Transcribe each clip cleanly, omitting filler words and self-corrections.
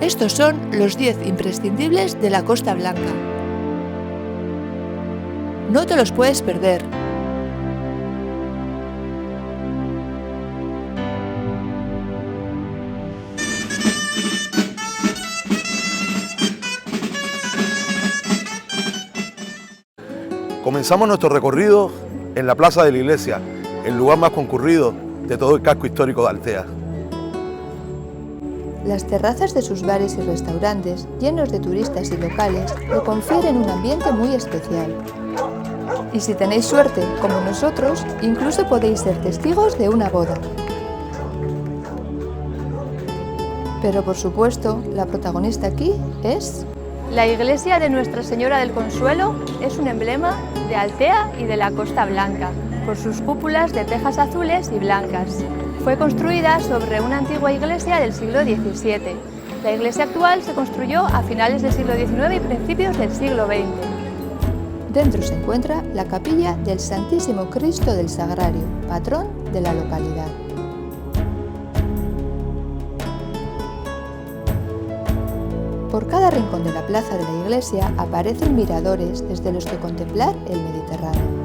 Estos son los 10 imprescindibles de la Costa Blanca. No te los puedes perder. Comenzamos nuestro recorrido en la Plaza de la Iglesia, el lugar más concurrido de todo el casco histórico de Altea. Las terrazas de sus bares y restaurantes, llenos de turistas y locales, le confieren un ambiente muy especial. Y si tenéis suerte, como nosotros, incluso podéis ser testigos de una boda. Pero por supuesto, la protagonista aquí es... La iglesia de Nuestra Señora del Consuelo es un emblema de Altea y de la Costa Blanca, por sus cúpulas de tejas azules y blancas. Fue construida sobre una antigua iglesia del siglo XVII. La iglesia actual se construyó a finales del siglo XIX y principios del siglo XX. Dentro se encuentra la capilla del Santísimo Cristo del Sagrario, patrón de la localidad. Por cada rincón de la plaza de la iglesia aparecen miradores desde los que contemplar el Mediterráneo.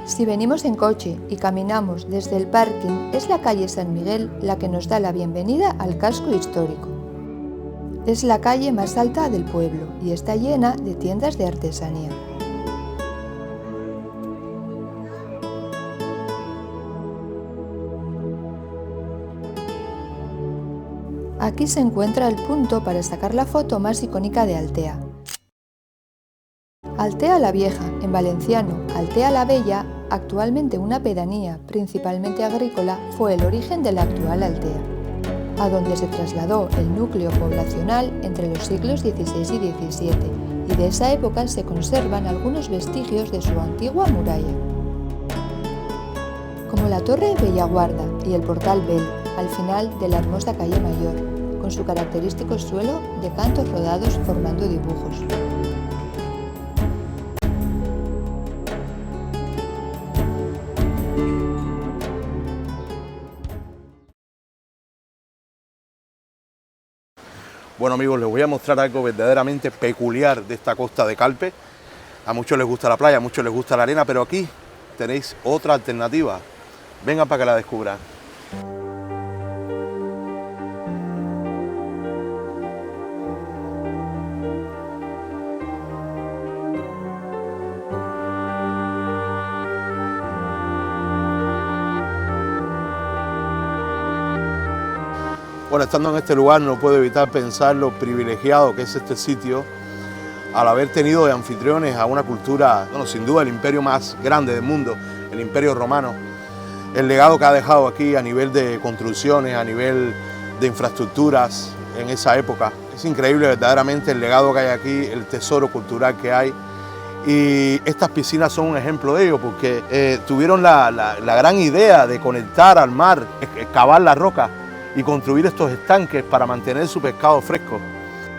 Si venimos en coche y caminamos desde el parking, es la calle San Miguel la que nos da la bienvenida al casco histórico. Es la calle más alta del pueblo y está llena de tiendas de artesanía. Aquí se encuentra el punto para sacar la foto más icónica de Altea. Altea la Vieja, en valenciano Altea la Bella, actualmente una pedanía principalmente agrícola, fue el origen de la actual Altea, a donde se trasladó el núcleo poblacional entre los siglos XVI y XVII, y de esa época se conservan algunos vestigios de su antigua muralla, como la Torre Bellaguarda y el Portal Bell, al final de la hermosa calle Mayor, con su característico suelo de cantos rodados formando dibujos. Bueno amigos, les voy a mostrar algo verdaderamente peculiar de esta costa de Calpe. A muchos les gusta la playa, a muchos les gusta la arena, pero aquí tenéis otra alternativa. Vengan para que la descubran. Bueno, estando en este lugar no puedo evitar pensar lo privilegiado que es este sitio al haber tenido de anfitriones a una cultura, bueno, sin duda el imperio más grande del mundo, el Imperio Romano. El legado que ha dejado aquí a nivel de construcciones, a nivel de infraestructuras en esa época. Es increíble verdaderamente el legado que hay aquí, el tesoro cultural que hay. Y estas piscinas son un ejemplo de ello porque tuvieron la gran idea de conectar al mar, excavar la roca y construir estos estanques para mantener su pescado fresco,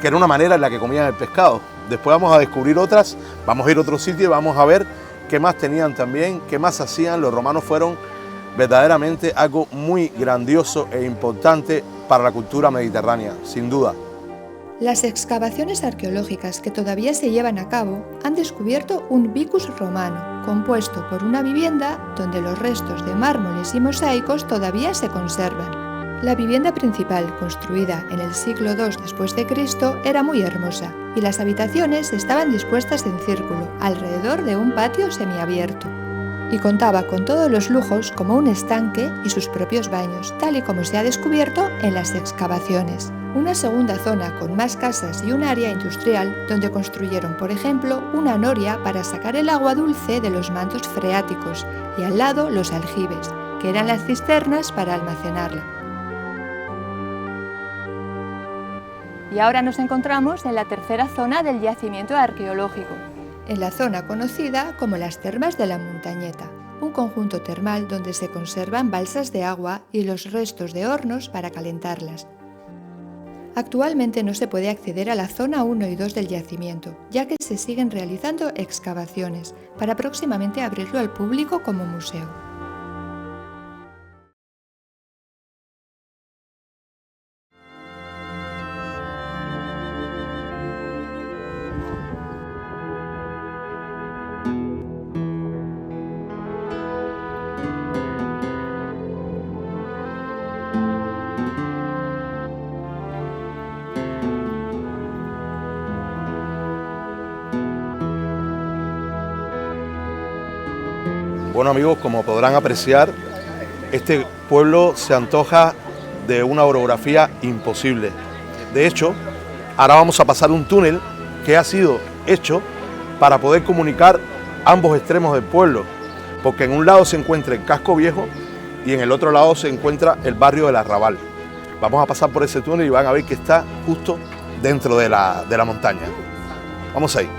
que era una manera en la que comían el pescado. Después vamos a descubrir otras, vamos a ir a otro sitio y vamos a ver qué más tenían también, qué más hacían. Los romanos fueron verdaderamente algo muy grandioso e importante para la cultura mediterránea, sin duda. Las excavaciones arqueológicas que todavía se llevan a cabo han descubierto un vicus romano, compuesto por una vivienda donde los restos de mármoles y mosaicos todavía se conservan. La vivienda principal, construida en el siglo II después de Cristo, era muy hermosa y las habitaciones estaban dispuestas en círculo, alrededor de un patio semiabierto. y contaba con todos los lujos como un estanque y sus propios baños, tal y como se ha descubierto en las excavaciones. Una segunda zona con más casas y un área industrial donde construyeron, por ejemplo, una noria para sacar el agua dulce de los mantos freáticos y al lado los aljibes, que eran las cisternas para almacenarla. Y ahora nos encontramos en la tercera zona del yacimiento arqueológico, en la zona conocida como las Termas de la Montañeta, un conjunto termal donde se conservan balsas de agua y los restos de hornos para calentarlas. Actualmente no se puede acceder a la zona 1 y 2 del yacimiento, ya que se siguen realizando excavaciones, para próximamente abrirlo al público como museo. Bueno amigos, como podrán apreciar, este pueblo se antoja de una orografía imposible. De hecho, ahora vamos a pasar un túnel que ha sido hecho para poder comunicar ambos extremos del pueblo, porque en un lado se encuentra el casco viejo y en el otro lado se encuentra el barrio del Arrabal. Vamos a pasar por ese túnel y van a ver que está justo dentro de la montaña. Vamos ahí.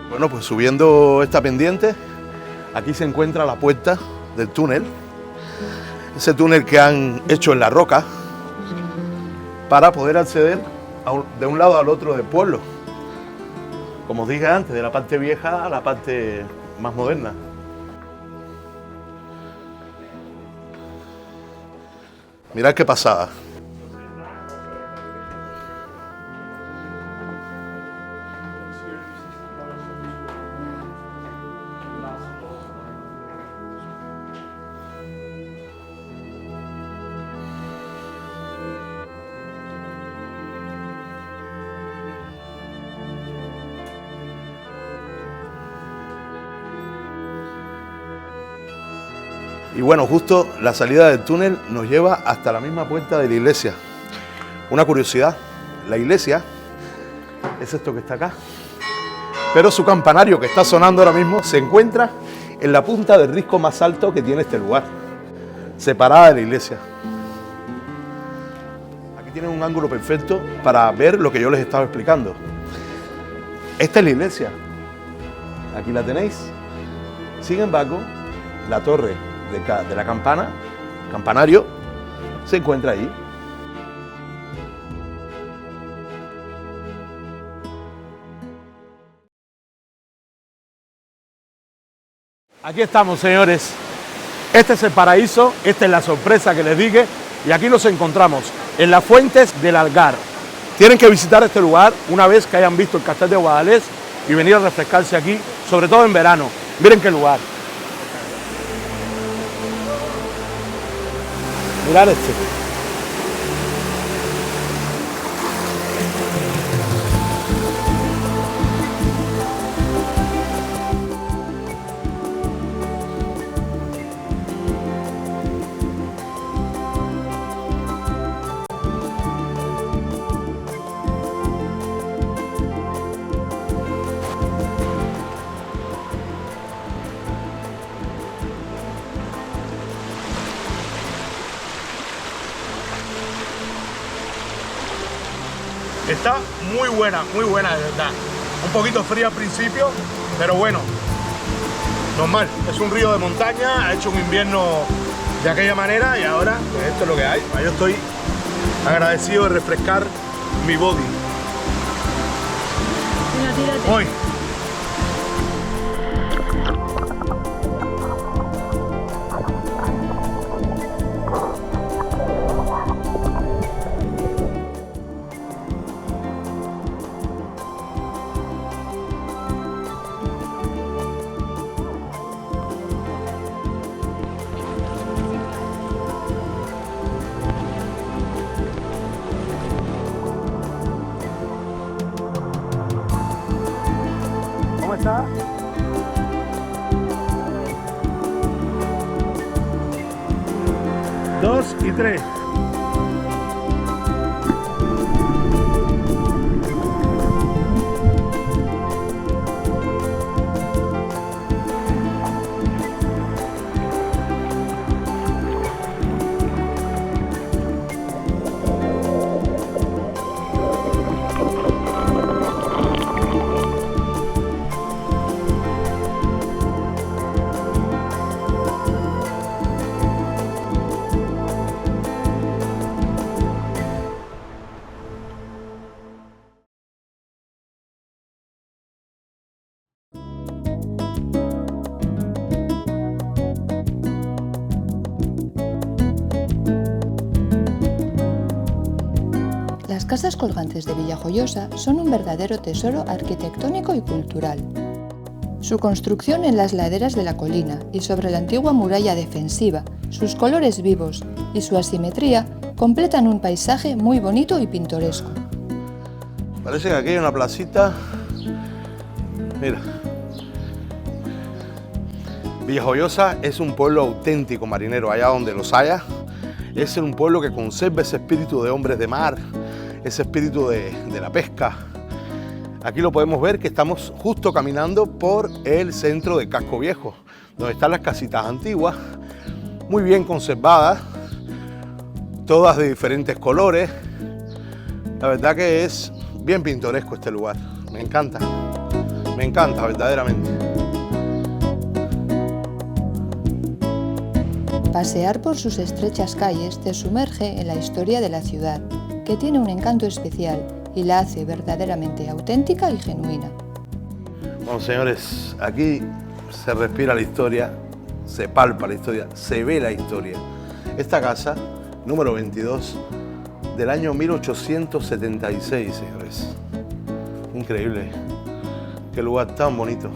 Bueno, pues subiendo esta pendiente, aquí se encuentra la puerta del túnel, ese túnel que han hecho en la roca para poder acceder de un lado al otro del pueblo, como os dije antes, de la parte vieja a la parte más moderna. Mirad qué pasada. Y bueno, justo la salida del túnel nos lleva hasta la misma puerta de la iglesia. Una curiosidad, la iglesia es esto que está acá, pero su campanario que está sonando ahora mismo se encuentra en la punta del risco más alto que tiene este lugar, separada de la iglesia. Aquí tienen un ángulo perfecto para ver lo que yo les estaba explicando. Esta es la iglesia, aquí la tenéis. Sin embargo, la torre de la campana, campanario, se encuentra allí. Aquí estamos, señores. Este es el paraíso, esta es la sorpresa que les dije, y aquí nos encontramos en las fuentes del Algar. Tienen que visitar este lugar una vez que hayan visto el Castel de Guadalest y venir a refrescarse aquí, sobre todo en verano. Miren qué lugar. Mirad este. Está muy buena de verdad. Un poquito fría al principio, pero bueno, normal. Es un río de montaña, ha hecho un invierno de aquella manera y ahora pues esto es lo que hay. Yo estoy agradecido de refrescar mi body. Hoy. está. Dos y tres. Las casas colgantes de Villajoyosa son un verdadero tesoro arquitectónico y cultural. Su construcción en las laderas de la colina y sobre la antigua muralla defensiva, sus colores vivos y su asimetría completan un paisaje muy bonito y pintoresco. Parece que aquí hay una placita. Mira. Villajoyosa es un pueblo auténtico marinero, allá donde los haya. Es un pueblo que conserva ese espíritu de hombres de mar, ese espíritu de la pesca. Aquí lo podemos ver que estamos justo caminando por el centro de Casco Viejo, donde están las casitas antiguas, muy bien conservadas, todas de diferentes colores. La verdad que es bien pintoresco este lugar, me encanta verdaderamente. Pasear por sus estrechas calles te sumerge en la historia de la ciudad, que tiene un encanto especial y la hace verdaderamente auténtica y genuina. Bueno, señores, aquí se respira la historia, se palpa la historia, se ve la historia. Esta casa, número 22, del año 1876, señores. Increíble. Qué lugar tan bonito.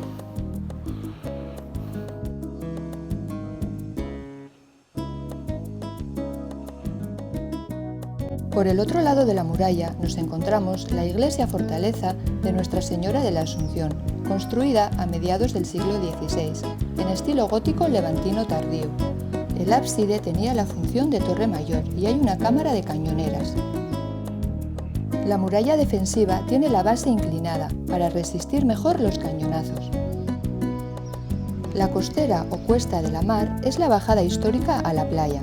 Por el otro lado de la muralla nos encontramos la iglesia fortaleza de Nuestra Señora de la Asunción, construida a mediados del siglo XVI, en estilo gótico levantino tardío. El ábside tenía la función de torre mayor y hay una cámara de cañoneras. La muralla defensiva tiene la base inclinada para resistir mejor los cañonazos. La costera o cuesta de la mar es la bajada histórica a la playa.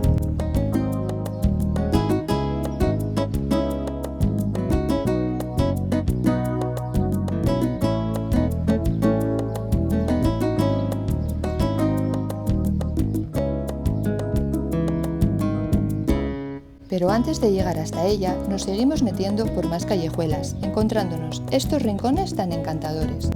Pero antes de llegar hasta ella, nos seguimos metiendo por más callejuelas, encontrándonos estos rincones tan encantadores.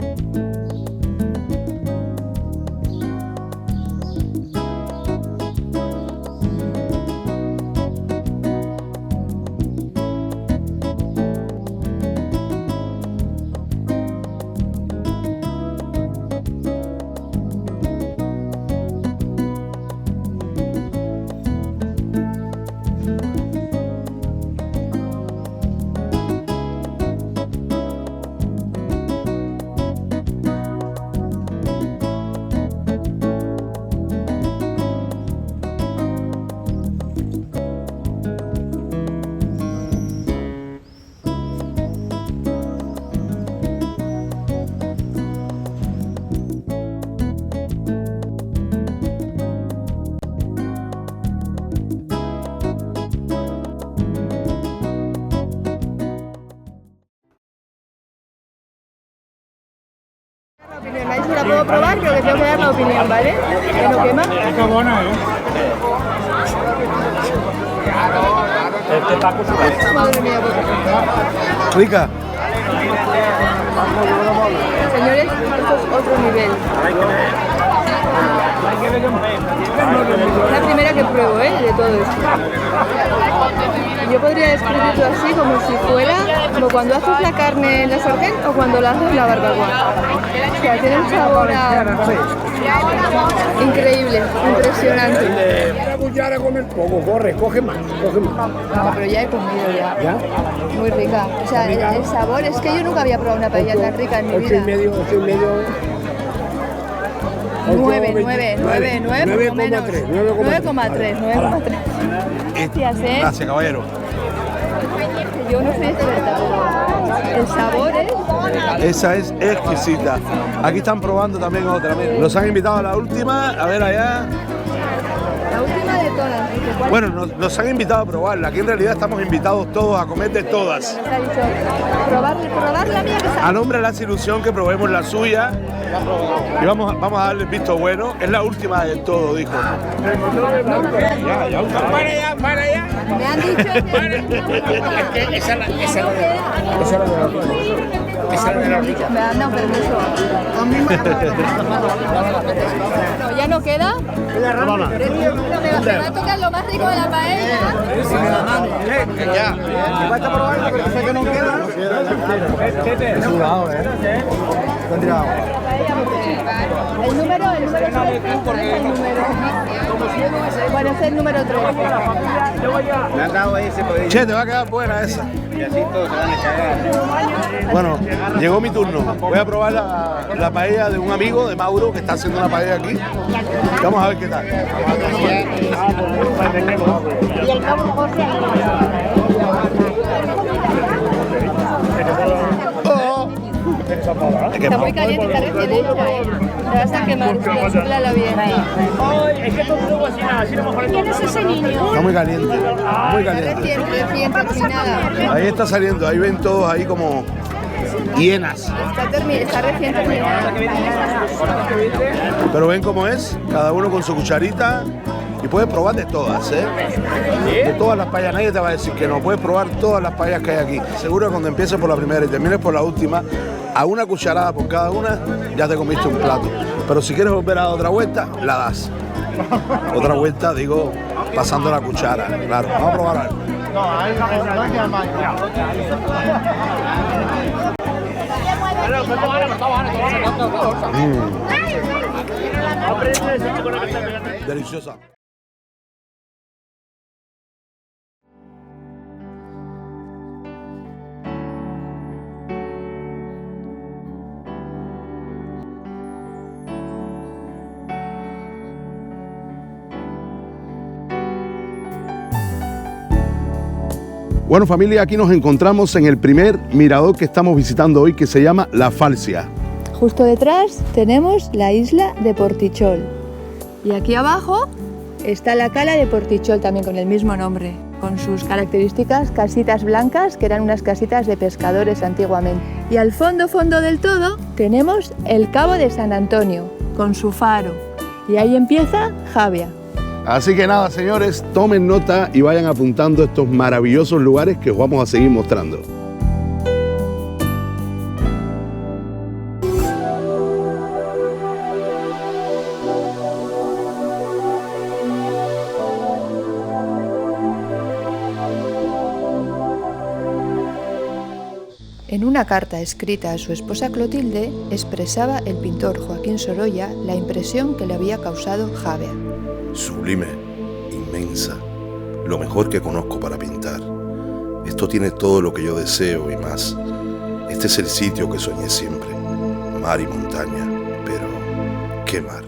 Me ha dicho que la puedo probar, pero que tengo que dar la opinión, ¿vale? Que no quema. Está buena, ¿eh? Madre mía, Rica. señores, esto es otro nivel. Es la primera que pruebo, de todo esto. Yo podría describirlo así como si fuera como cuando haces la carne en la sartén o cuando la haces en la barbacoa. O sea, tiene un sabor increíble, impresionante. Una cuchara comer poco, corre, coge más. No, pero ya he comido ya. Muy rica. O sea, el sabor, es que yo nunca había probado una paella tan rica en mi vida. 8,5 9, por lo menos. 9,3. Gracias, Gracias, caballero. Yo no soy experta, pero el sabor es... Esa es exquisita. Aquí están probando también otra. Nos han invitado a la última, a ver allá. La última de todas. ¿Cuál? Bueno, nos han invitado a probarla. Aquí en realidad estamos invitados todos a comer de todas. Nos ha dicho, probar la mía que sabe. A nombre de la ilusión que probemos la suya. Y vamos a darle el visto bueno. Es la última del todo, dijo. Para allá. Me han dicho que... Esa es la de Me han dado permiso. No, ¿ya no queda? No, me va a tocar lo más rico de la paella. Ya. ¿Vas a probar? Porque sé que no queda. Es sudado, El número 3 es el número. Bueno, es el número 3. Me han dado ese poder. Che, te va a quedar buena esa. Y así todos se van a cagar. Bueno, llegó mi turno. Voy a probar la paella de un amigo, de Mauro, que está haciendo una paella aquí. Vamos a ver qué tal. Y el cabo José. Está muy caliente, está recién hecha, Te vas a quemar, soplala bien. Es que todo luego así no mejor. ¿Quién es ese niño? Está muy caliente, muy caliente. Recién terminada. Ahí está saliendo, ahí ven todos ahí como hienas. Está recién terminada. Pero ven cómo es, cada uno con su cucharita. Y puedes probar de todas, ¿eh? De todas las paellas, nadie te va a decir que no. Puedes probar todas las paellas que hay aquí. Seguro que cuando empieces por la primera y termines por la última, a una cucharada por cada una, ya te comiste un plato. Pero si quieres volver a dar otra vuelta, la das. Otra vuelta, digo, pasando la cuchara. Claro, vamos a probar algo. Deliciosa. Bueno, familia, aquí nos encontramos en el primer mirador que estamos visitando hoy, que se llama La Falsia. Justo detrás tenemos la isla de Portichol. Y aquí abajo está la cala de Portichol, también con el mismo nombre, con sus características casitas blancas, que eran unas casitas de pescadores antiguamente. Y al fondo del todo tenemos el Cabo de San Antonio, con su faro. Y ahí empieza Javia. Así que nada, señores, tomen nota y vayan apuntando estos maravillosos lugares que os vamos a seguir mostrando. En una carta escrita a su esposa Clotilde, expresaba el pintor Joaquín Sorolla la impresión que le había causado Javea. Sublime, inmensa, lo mejor que conozco para pintar. Esto tiene todo lo que yo deseo y más. Este es el sitio que soñé siempre, mar y montaña, pero ¿qué mar?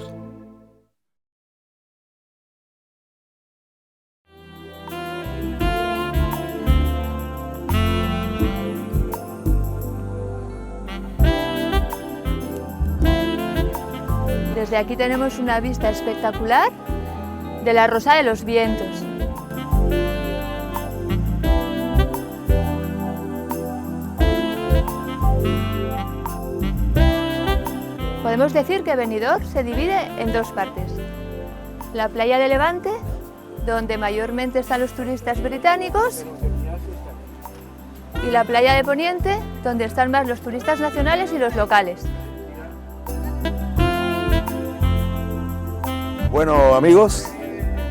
Desde aquí tenemos una vista espectacular de la Rosa de los Vientos. Podemos decir que Benidorm se divide en dos partes. La playa de Levante, donde mayormente están los turistas británicos, y la playa de Poniente, donde están más los turistas nacionales y los locales. Bueno, amigos,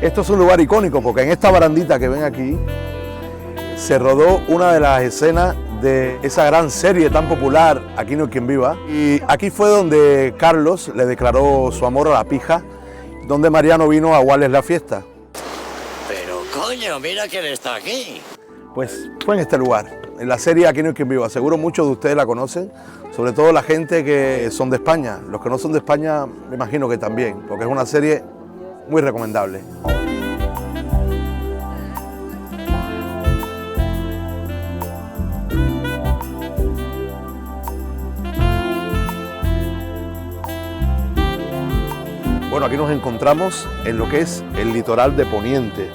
esto es un lugar icónico porque en esta barandita que ven aquí se rodó una de las escenas de esa gran serie tan popular, Aquí no hay quien viva. Y aquí fue donde Carlos le declaró su amor a la pija, donde Mariano vino a aguarles la fiesta. Pero coño, mira quién está aquí. Pues fue en este lugar, en la serie Aquí no hay quien viva. Seguro muchos de ustedes la conocen, sobre todo la gente que son de España. Los que no son de España me imagino que también, porque es una serie muy recomendable. Bueno, aquí nos encontramos en lo que es el litoral de Poniente,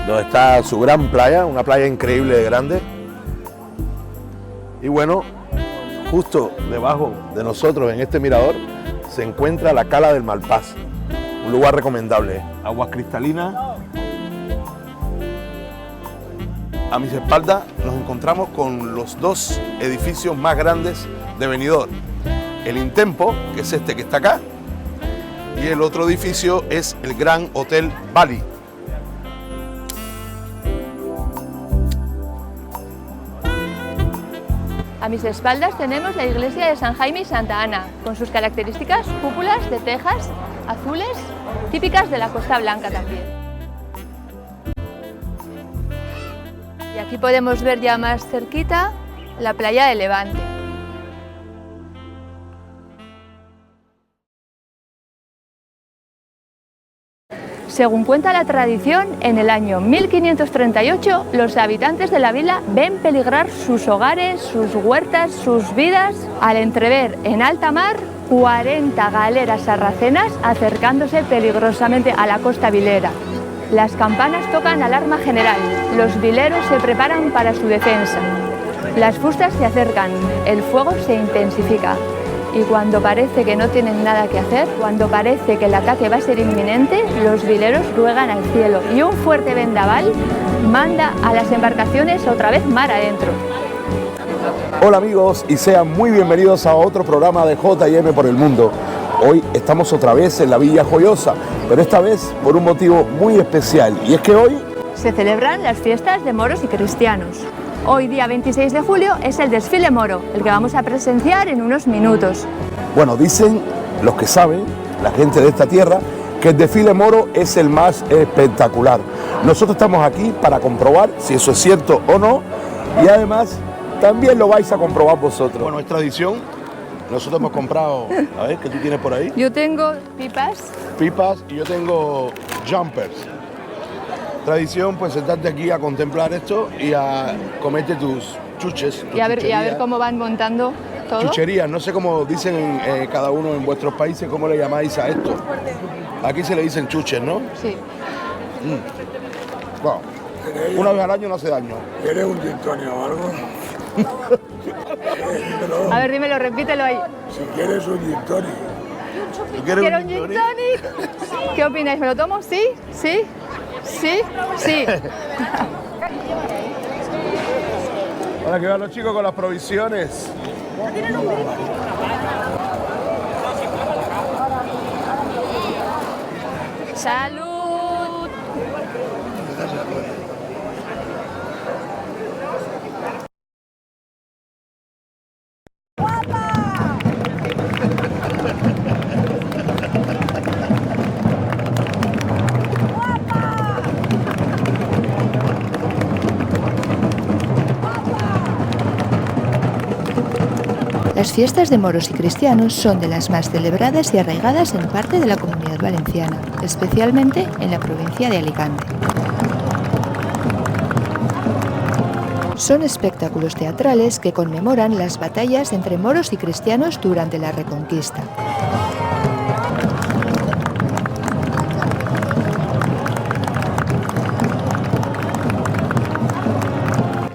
donde está su gran playa, una playa increíble de grande. Y bueno, justo debajo de nosotros en este mirador se encuentra la Cala del Malpás, un lugar recomendable, aguas cristalinas. A mis espaldas nos encontramos con los dos edificios más grandes de Benidorm, el Intempo, que es este que está acá, y el otro edificio es el Gran Hotel Bali. A mis espaldas tenemos la iglesia de San Jaime y Santa Ana, con sus características cúpulas de tejas azules, típicas de la Costa Blanca también. Y aquí podemos ver ya más cerquita la playa de Levante. Según cuenta la tradición, en el año 1538 los habitantes de la vila ven peligrar sus hogares, sus huertas, sus vidas, al entrever en alta mar 40 galeras sarracenas acercándose peligrosamente a la costa vilera. Las campanas tocan alarma general, los vileros se preparan para su defensa. Las fustas se acercan, el fuego se intensifica. Y cuando parece que no tienen nada que hacer, cuando parece que el ataque va a ser inminente, los vileros ruegan al cielo y un fuerte vendaval manda a las embarcaciones otra vez mar adentro. Hola amigos y sean muy bienvenidos a otro programa de J&M por el Mundo. Hoy estamos otra vez en la Villa Joyosa, pero esta vez por un motivo muy especial, y es que hoy se celebran las fiestas de moros y cristianos. Hoy, día 26 de julio, es el desfile moro, el que vamos a presenciar en unos minutos. Bueno, dicen los que saben, la gente de esta tierra, que el desfile moro es el más espectacular. Nosotros estamos aquí para comprobar si eso es cierto o no, y además también lo vais a comprobar vosotros. Bueno, es tradición. Nosotros hemos comprado, a ver, ¿qué tú tienes por ahí? Yo tengo pipas. Pipas y yo tengo jumpers. Tradición, pues sentarte aquí a contemplar esto y a comerte tus chuches. Y a ver cómo van montando todo. Chucherías, no sé cómo dicen cada uno en vuestros países, cómo le llamáis a esto. Aquí se le dicen chuches, ¿no? Sí. Wow. Una vez al año no hace daño. ¿Quieres un gin tonic o algo? A ver, dímelo, repítelo ahí. Si quieres un gin tonic. ¿Quiero un gin tonic? ¿Qué opináis? ¿Me lo tomo? ¿Sí? ¿Sí? ¿Sí? Sí. Hola, que van los chicos con las provisiones. ¡Salud! Las fiestas de moros y cristianos son de las más celebradas y arraigadas en parte de la Comunidad Valenciana, especialmente en la provincia de Alicante. Son espectáculos teatrales que conmemoran las batallas entre moros y cristianos durante la Reconquista.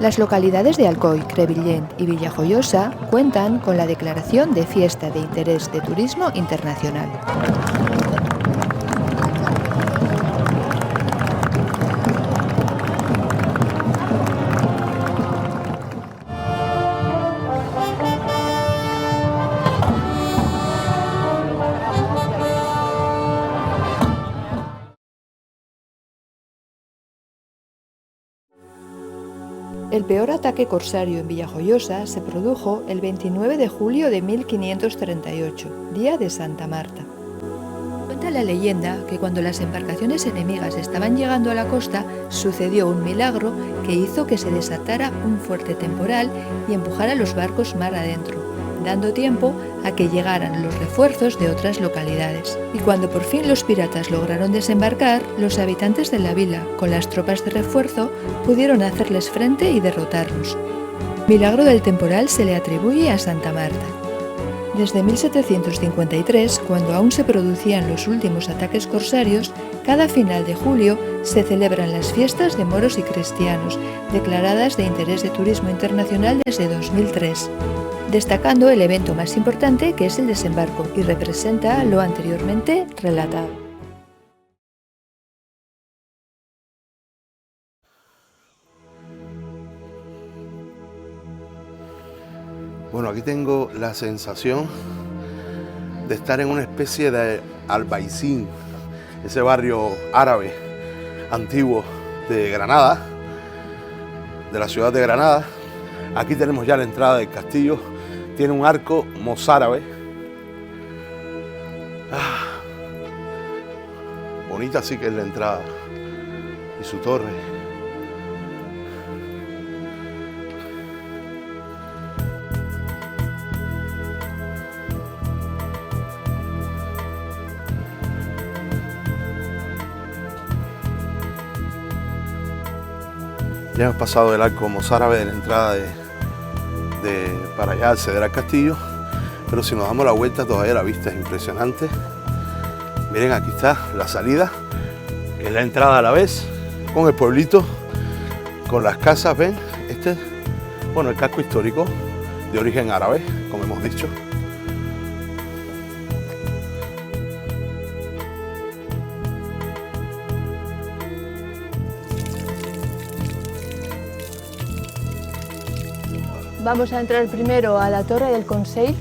Las localidades de Alcoy, Crevillent y Villajoyosa cuentan con la declaración de Fiesta de Interés de Turismo Internacional. El peor ataque corsario en Villajoyosa se produjo el 29 de julio de 1538, día de Santa Marta. Cuenta la leyenda que cuando las embarcaciones enemigas estaban llegando a la costa, sucedió un milagro que hizo que se desatara un fuerte temporal y empujara los barcos mar adentro, dando tiempo a que llegaran los refuerzos de otras localidades. Y cuando por fin los piratas lograron desembarcar, los habitantes de la vila, con las tropas de refuerzo, pudieron hacerles frente y derrotarlos. El milagro del temporal se le atribuye a Santa Marta. Desde 1753, cuando aún se producían los últimos ataques corsarios, cada final de julio se celebran las fiestas de moros y cristianos, declaradas de interés de turismo internacional desde 2003, destacando el evento más importante, que es el desembarco, y representa lo anteriormente relatado. Bueno, aquí tengo la sensación de estar en una especie de Albaicín, ese barrio árabe antiguo de Granada, de la ciudad de Granada. Aquí tenemos ya la entrada del castillo, tiene un arco mozárabe. Bonita sí que es la entrada y su torre. Ya hemos pasado el arco mozárabe de la entrada para allá acceder al castillo, pero si nos damos la vuelta todavía la vista es impresionante. Miren, aquí está la salida, que es la entrada a la vez, con el pueblito, con las casas, ven, este es, bueno, el casco histórico de origen árabe, como hemos dicho. Vamos a entrar primero a la Torre del Consell,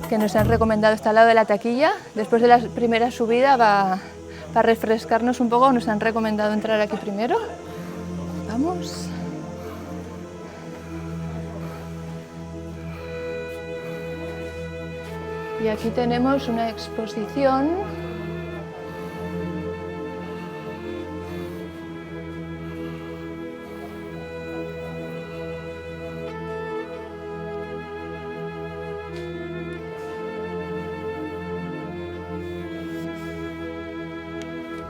que nos han recomendado, está al lado de la taquilla. Después de la primera subida, para refrescarnos un poco, nos han recomendado entrar aquí primero. Vamos. Y aquí tenemos una exposición .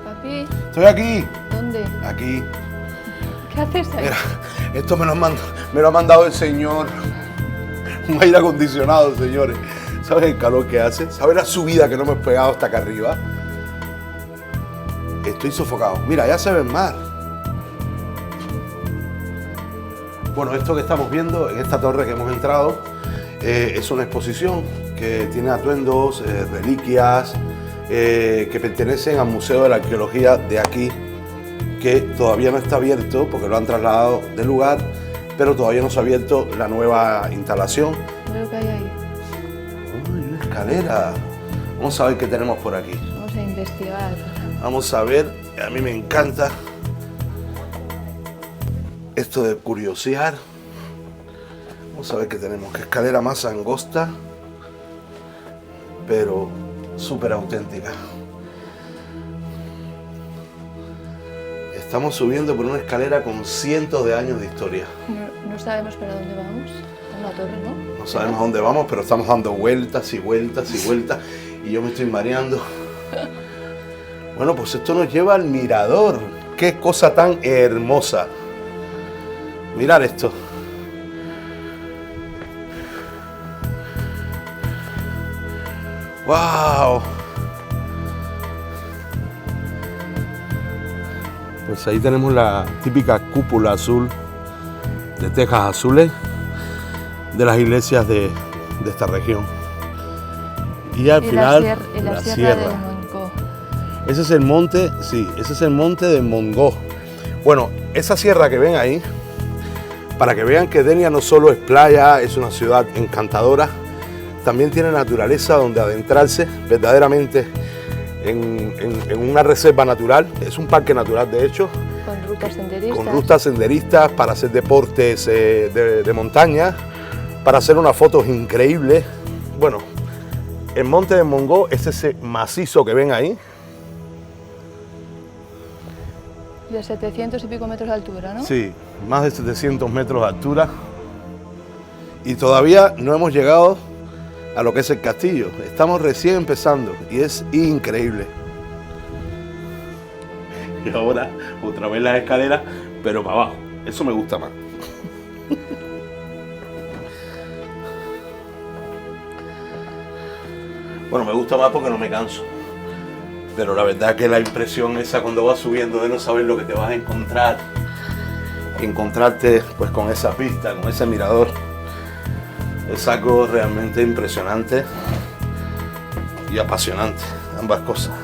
Papi. Estoy aquí. ¿Dónde? Aquí. ¿Qué haces ahí? Mira, esto me lo ha mandado el señor. Un aire acondicionado, señores. ¿Sabes el calor que hace? ¿Sabes la subida que no me he pegado hasta acá arriba? Estoy sofocado. Mira, ya se ve el mar. Bueno, esto que estamos viendo en esta torre que hemos entrado es una exposición que tiene atuendos, reliquias, que pertenecen al Museo de la Arqueología de aquí, que todavía no está abierto porque lo han trasladado del lugar, pero todavía no se ha abierto la nueva instalación. Veo que hay ahí. ¡Uy, una escalera! Vamos a ver qué tenemos por aquí. Vamos a investigar. Vamos a ver, a mí me encanta esto de curiosear. Vamos a ver qué tenemos. Qué escalera más angosta, pero súper auténtica. Estamos subiendo por una escalera con cientos de años de historia. No sabemos para dónde vamos. A la torre, ¿no? No sabemos a dónde vamos, pero estamos dando vueltas y vueltas y vueltas y yo me estoy mareando. Bueno, pues esto nos lleva al mirador. Qué cosa tan hermosa. Mirad esto. ¡Wow! Pues ahí tenemos la típica cúpula azul de tejas azules de las iglesias de esta región. Y al final la sierra. De Montgó. Ese es el monte, sí, ese es el monte de Montgó. Bueno, esa sierra que ven ahí, para que vean que Denia no solo es playa, es una ciudad encantadora, también tiene naturaleza donde adentrarse verdaderamente en una reserva natural. Es un parque natural, de hecho. Con rutas senderistas. Con rutas senderistas para hacer deportes de montaña, para hacer unas fotos increíbles. Bueno, El monte de Montgó es ese macizo que ven ahí. De 700 y pico metros de altura, ¿no? Sí, más de 700 metros de altura. Y todavía no hemos llegado a lo que es el castillo. Estamos recién empezando y es increíble. Y ahora otra vez las escaleras, pero para abajo. Eso me gusta más. Bueno, me gusta más porque no me canso. Pero la verdad que la impresión esa cuando vas subiendo de no saber lo que te vas a encontrar, encontrarte pues con esa pista, con ese mirador, es algo realmente impresionante y apasionante, ambas cosas.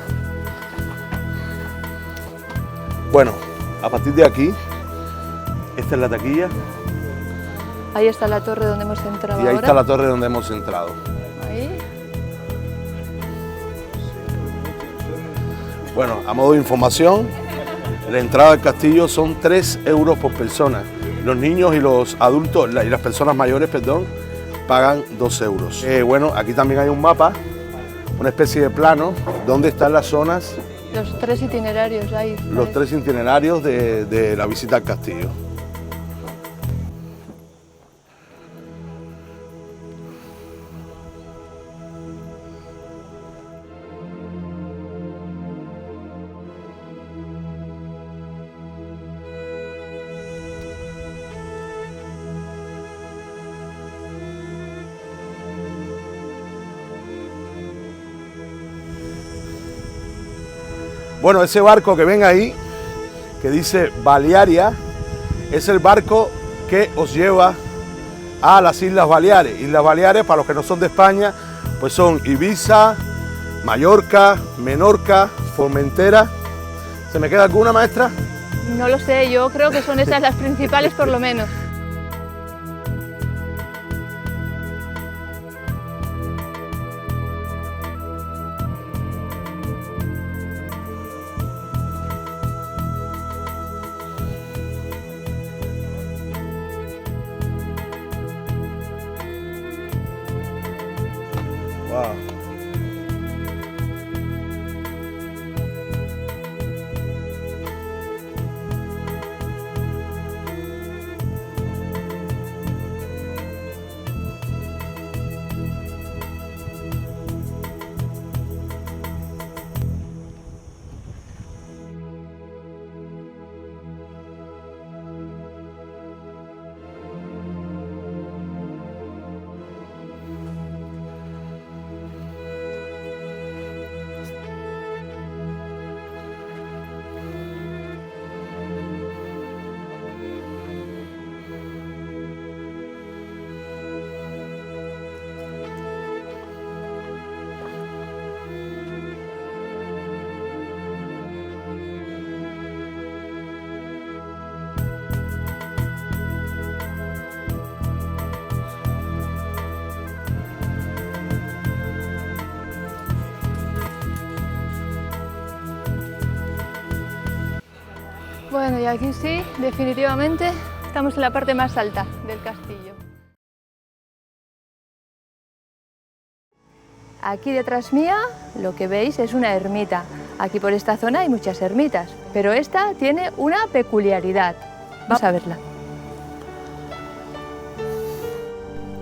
Bueno, a partir de aquí, esta es la taquilla. Ahí está la torre donde hemos entrado. Y ahí ahora. está la torre donde hemos entrado. Ahí. Bueno, a modo de información, la entrada al castillo son 3 euros por persona. Los niños y los adultos, y las personas mayores, perdón, pagan 2 euros. Bueno, aquí también hay un mapa, una especie de plano, donde están las zonas, Los 3 itinerarios ahí. los 3 itinerarios de la visita al castillo. Bueno, ese barco que ven ahí, que dice Balearia, es el barco que os lleva a las Islas Baleares. Islas Baleares, para los que no son de España, pues son Ibiza, Mallorca, Menorca, Formentera. ¿Se me queda alguna, maestra? No lo sé, yo creo que son esas las principales por lo menos. Wow. Bueno, y aquí sí, definitivamente, estamos en la parte más alta del castillo. Aquí detrás mía, lo que veis es una ermita. Aquí por esta zona hay muchas ermitas, pero esta tiene una peculiaridad. Vamos a verla.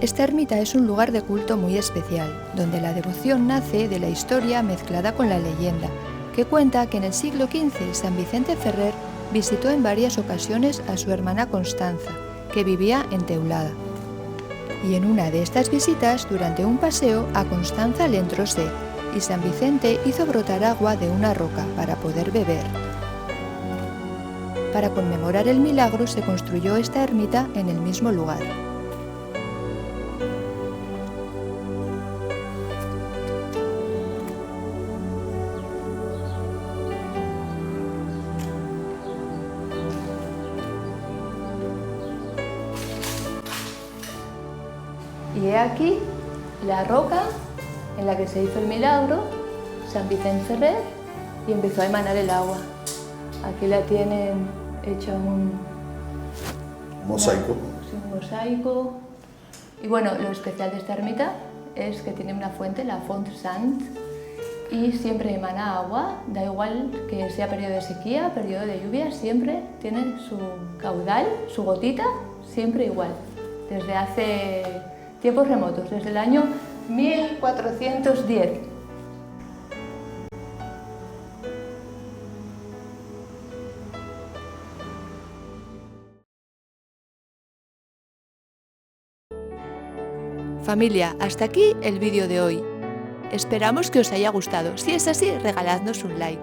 Esta ermita es un lugar de culto muy especial, donde la devoción nace de la historia mezclada con la leyenda, que cuenta que en el siglo XV San Vicente Ferrer visitó en varias ocasiones a su hermana Constanza, que vivía en Teulada. Y en una de estas visitas, durante un paseo, a Constanza le entró sed, y San Vicente hizo brotar agua de una roca para poder beber. Para conmemorar el milagro se construyó esta ermita en el mismo lugar. Y he aquí la roca en la que se hizo el milagro, San Vicente Ferrer, y empezó a emanar el agua. Aquí la tienen hecha un Mosaico. Sí, un mosaico. Y bueno, lo especial de esta ermita es que tiene una fuente, la Font Sant, y siempre emana agua, da igual que sea periodo de sequía, periodo de lluvia, siempre tiene su caudal, su gotita, siempre igual, desde hace tiempos remotos, desde el año 1410. Familia, hasta aquí el vídeo de hoy. Esperamos que os haya gustado. Si es así, regaladnos un like.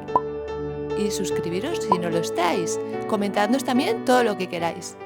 Y suscribiros si no lo estáis. Comentadnos también todo lo que queráis.